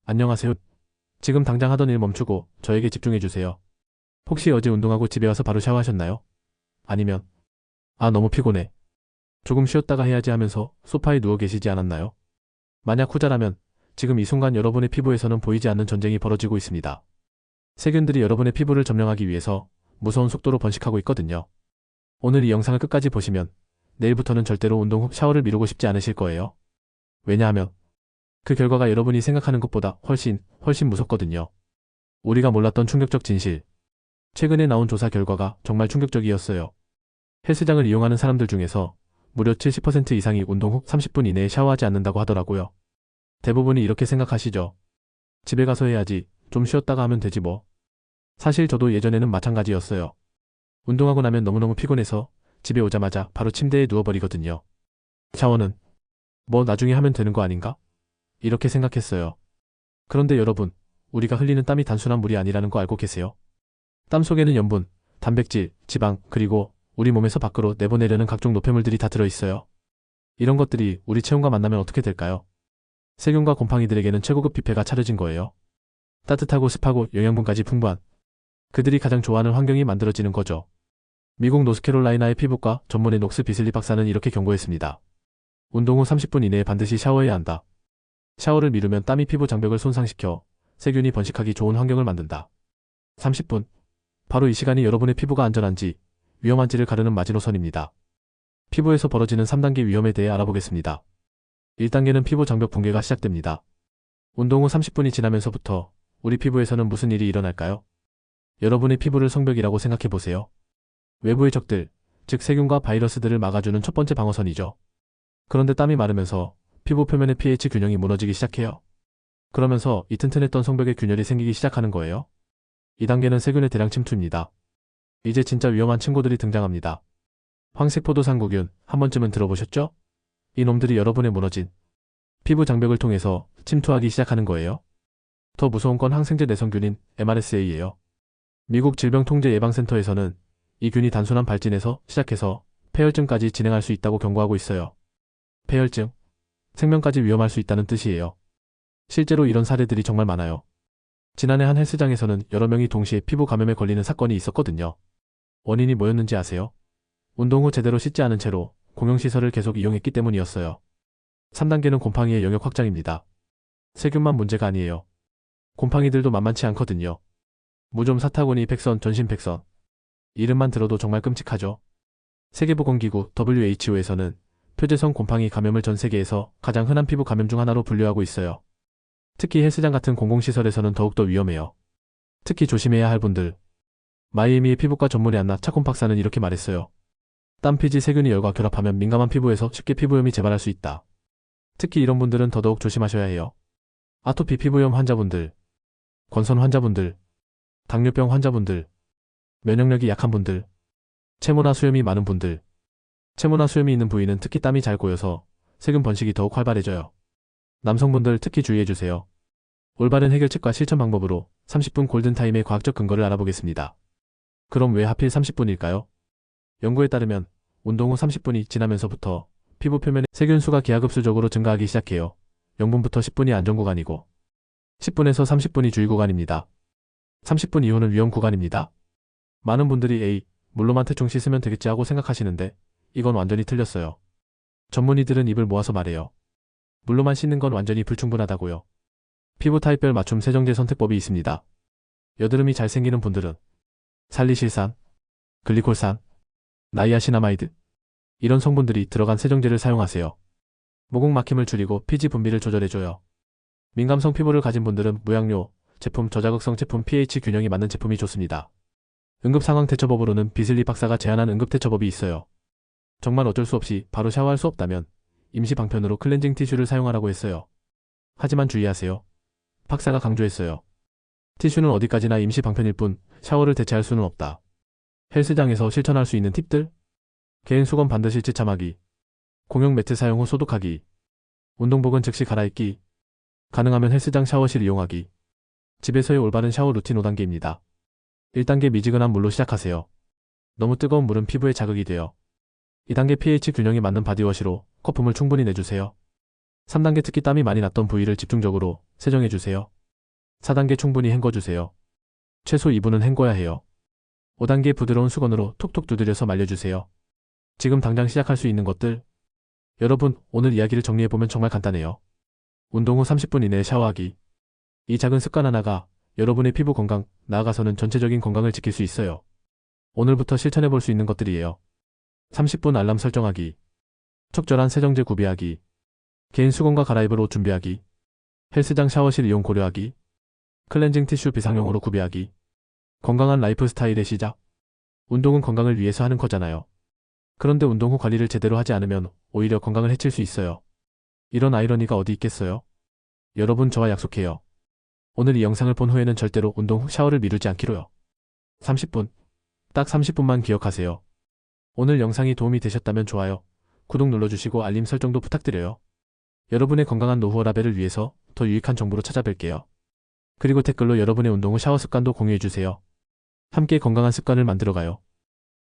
안녕하세요. 지금 당장 하던 일 멈추고 저에게 집중해주세요. 혹시 어제 운동하고 집에 와서 바로 샤워하셨나요? 아니면, 너무 피곤해. 조금 쉬었다가 해야지 하면서 소파에 누워 계시지 않았나요? 만약 후자라면 지금 이 순간 여러분의 피부에서는 보이지 않는 전쟁이 벌어지고 있습니다. 세균들이 여러분의 피부를 점령하기 위해서 무서운 속도로 번식하고 있거든요. 오늘 이 영상을 끝까지 보시면 내일부터는 절대로 운동 후 샤워를 미루고 싶지 않으실 거예요. 왜냐하면 그 결과가 여러분이 생각하는 것보다 훨씬 무섭거든요. 우리가 몰랐던 충격적 진실. 최근에 나온 조사 결과가 정말 충격적이었어요. 헬스장을 이용하는 사람들 중에서 무려 70% 이상이 운동 후 30분 이내에 샤워하지 않는다고 하더라고요. 대부분이 이렇게 생각하시죠. 집에 가서 해야지, 좀 쉬었다가 하면 되지 뭐. 사실 저도 예전에는 마찬가지였어요. 운동하고 나면 너무너무 피곤해서 집에 오자마자 바로 침대에 누워버리거든요. 샤워는 뭐 나중에 하면 되는 거 아닌가? 이렇게 생각했어요. 그런데 여러분, 우리가 흘리는 땀이 단순한 물이 아니라는 거 알고 계세요? 땀 속에는 염분, 단백질, 지방, 그리고 우리 몸에서 밖으로 내보내려는 각종 노폐물들이 다 들어있어요. 이런 것들이 우리 체온과 만나면 어떻게 될까요? 세균과 곰팡이들에게는 최고급 뷔페가 차려진 거예요. 따뜻하고 습하고 영양분까지 풍부한 그들이 가장 좋아하는 환경이 만들어지는 거죠. 미국 노스캐롤라이나의 피부과 전문의 녹스 비슬리 박사는 이렇게 경고했습니다. 운동 후 30분 이내에 반드시 샤워해야 한다. 샤워를 미루면 땀이 피부 장벽을 손상시켜 세균이 번식하기 좋은 환경을 만든다. 30분. 바로 이 시간이 여러분의 피부가 안전한지 위험한지를 가르는 마지노선입니다. 피부에서 벌어지는 3단계 위험에 대해 알아보겠습니다. 1단계는 피부 장벽 붕괴가 시작됩니다. 운동 후 30분이 지나면서부터 우리 피부에서는 무슨 일이 일어날까요? 여러분의 피부를 성벽이라고 생각해보세요. 외부의 적들, 즉 세균과 바이러스들을 막아주는 첫 번째 방어선이죠. 그런데 땀이 마르면서 피부 표면의 pH 균형이 무너지기 시작해요. 그러면서 이 튼튼했던 성벽에 균열이 생기기 시작하는 거예요. 2단계는 세균의 대량 침투입니다. 이제 진짜 위험한 친구들이 등장합니다. 황색포도상구균, 한 번쯤은 들어보셨죠? 이 놈들이 여러분의 무너진 피부 장벽을 통해서 침투하기 시작하는 거예요. 더 무서운 건 항생제 내성균인 MRSA예요. 미국 질병통제예방센터에서는 이 균이 단순한 발진에서 시작해서 폐혈증까지 진행할 수 있다고 경고하고 있어요. 폐혈증, 생명까지 위험할 수 있다는 뜻이에요. 실제로 이런 사례들이 정말 많아요. 지난해 한 헬스장에서는 여러 명이 동시에 피부 감염에 걸리는 사건이 있었거든요. 원인이 뭐였는지 아세요? 운동 후 제대로 씻지 않은 채로 공용시설을 계속 이용했기 때문이었어요. 3단계는 곰팡이의 영역 확장입니다. 세균만 문제가 아니에요. 곰팡이들도 만만치 않거든요. 무좀 사타구니 백선, 전신 백선. 이름만 들어도 정말 끔찍하죠. 세계보건기구 WHO에서는 표재성 곰팡이 감염을 전 세계에서 가장 흔한 피부 감염 중 하나로 분류하고 있어요. 특히 헬스장 같은 공공시설에서는 더욱더 위험해요. 특히 조심해야 할 분들. 마이애미의 피부과 전문의 안나 차콘 박사는 이렇게 말했어요. 땀, 피지, 세균이 열과 결합하면 민감한 피부에서 쉽게 피부염이 재발할 수 있다. 특히 이런 분들은 더더욱 조심하셔야 해요. 아토피 피부염 환자분들, 건선 환자분들, 당뇨병 환자분들, 면역력이 약한 분들, 체모나 수염이 많은 분들. 체모나 수염이 있는 부위는 특히 땀이 잘 고여서 세균 번식이 더욱 활발해져요. 남성분들 특히 주의해주세요. 올바른 해결책과 실천 방법으로 30분 골든타임의 과학적 근거를 알아보겠습니다. 그럼 왜 하필 30분일까요? 연구에 따르면 운동 후 30분이 지나면서부터 피부 표면의 세균 수가 기하급수적으로 증가하기 시작해요. 0분부터 10분이 안전구간이고 10분에서 30분이 주의구간입니다. 30분 이후는 위험구간입니다. 많은 분들이 물로만 대충 씻으면 되겠지 하고 생각하시는데 이건 완전히 틀렸어요. 전문의들은 입을 모아서 말해요. 물로만 씻는 건 완전히 불충분하다고요. 피부 타입별 맞춤 세정제 선택법이 있습니다. 여드름이 잘 생기는 분들은 살리실산, 글리콜산, 나이아시나마이드 이런 성분들이 들어간 세정제를 사용하세요. 모공 막힘을 줄이고 피지 분비를 조절해줘요. 민감성 피부를 가진 분들은 무향료 제품, 저자극성 제품, pH 균형이 맞는 제품이 좋습니다. 응급상황 대처법으로는 비슬리 박사가 제안한 응급대처법이 있어요. 정말 어쩔 수 없이 바로 샤워할 수 없다면 임시 방편으로 클렌징 티슈를 사용하라고 했어요. 하지만 주의하세요. 박사가 강조했어요. 티슈는 어디까지나 임시 방편일 뿐 샤워를 대체할 수는 없다. 헬스장에서 실천할 수 있는 팁들? 개인 수건 반드시 지참하기, 공용 매트 사용 후 소독하기, 운동복은 즉시 갈아입기, 가능하면 헬스장 샤워실 이용하기. 집에서의 올바른 샤워 루틴 5단계입니다. 1단계 미지근한 물로 시작하세요. 너무 뜨거운 물은 피부에 자극이 돼요. 2단계 pH 균형이 맞는 바디워시로 거품을 충분히 내주세요. 3단계 특히 땀이 많이 났던 부위를 집중적으로 세정해주세요. 4단계 충분히 헹궈주세요. 최소 2분은 헹궈야 해요. 5단계 부드러운 수건으로 톡톡 두드려서 말려주세요. 지금 당장 시작할 수 있는 것들. 여러분, 오늘 이야기를 정리해보면 정말 간단해요. 운동 후 30분 이내에 샤워하기. 이 작은 습관 하나가 여러분의 피부 건강, 나아가서는 전체적인 건강을 지킬 수 있어요. 오늘부터 실천해볼 수 있는 것들이에요. 30분 알람 설정하기. 적절한 세정제 구비하기. 개인 수건과 갈아입을 옷 준비하기. 헬스장 샤워실 이용 고려하기. 클렌징 티슈 비상용으로 구비하기. 건강한 라이프 스타일의 시작. 운동은 건강을 위해서 하는 거잖아요. 그런데 운동 후 관리를 제대로 하지 않으면 오히려 건강을 해칠 수 있어요. 이런 아이러니가 어디 있겠어요? 여러분, 저와 약속해요. 오늘 이 영상을 본 후에는 절대로 운동 후 샤워를 미루지 않기로요. 30분. 딱 30분만 기억하세요. 오늘 영상이 도움이 되셨다면 좋아요, 구독 눌러주시고 알림 설정도 부탁드려요. 여러분의 건강한 노후 워라밸을 위해서 더 유익한 정보로 찾아뵐게요. 그리고 댓글로 여러분의 운동 후 샤워 습관도 공유해주세요. 함께 건강한 습관을 만들어가요.